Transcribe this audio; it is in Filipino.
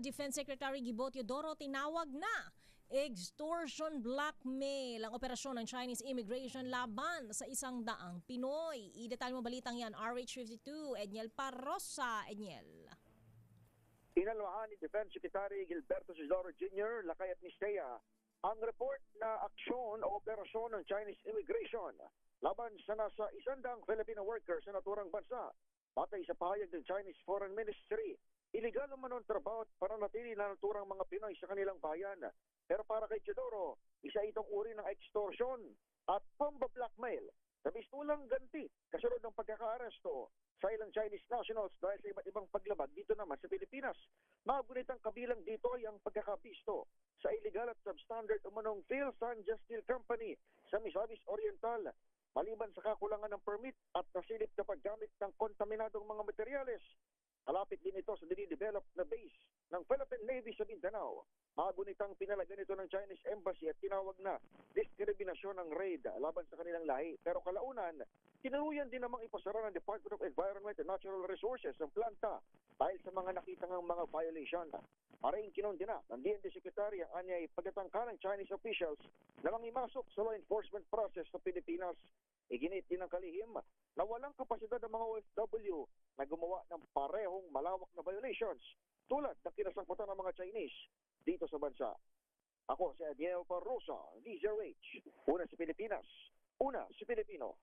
Defense Secretary Gibo Teodoro tinawag na extortion blackmail ang operasyon ng Chinese immigration laban sa 100 Pinoy. Idetalye mo balitang yan, RH52, Edniel Parrosa. Edniel. Inalwahan ni Defense Secretary Gilberto Teodoro Jr., lakay at Nistea, ang report na aksyon o operasyon ng Chinese immigration laban sa nasa 100 Filipino workers sa naturang bansa. Batay sa pahayag ng Chinese Foreign Ministry, iligal naman ang trabaho at pananatili na naturang mga Pinoy sa kanilang bayan. Pero para kay Teodoro, isa itong uri ng extortion at pamba-blackmail na mistulang ganti kasunod ng pagkakaaresto sa ilang Chinese nationals dahil sa iba't ibang paglabag dito naman sa Pilipinas. Magunit ang kabilang dito ay ang pagkakapisto sa illegal at substandard umanong Philsan Just Steel Company sa Misamis Oriental. Maliban sa kakulangan ng permit at nasilip na paggamit ng kontaminadong mga materyales, kalapit din ito sa dinidevelop na base ng Philippine Navy sa Mindanao. Magunitang pinalagan ito ng Chinese Embassy at tinawag na diskriminasyon ng raid laban sa kanilang lahi. Pero kalaunan, tinuluyan din namang ipasara ng Department of Environment and Natural Resources ang planta dahil sa mga nakita ng mga violation. Maring kinondena ng DND Secretary ang anyay pagkatangka ng Chinese officials na mangimasok sa law enforcement process sa Pilipinas. Iginit din ng kalihim na walang kapasidad ng mga OFW na gumawa ng parehong malawak na violations tulad ng kinasangkutan ng mga Chinese dito sa bansa. Ako si Edniel Parrosa, DZRH. Una si Pilipinas, una si Pilipino.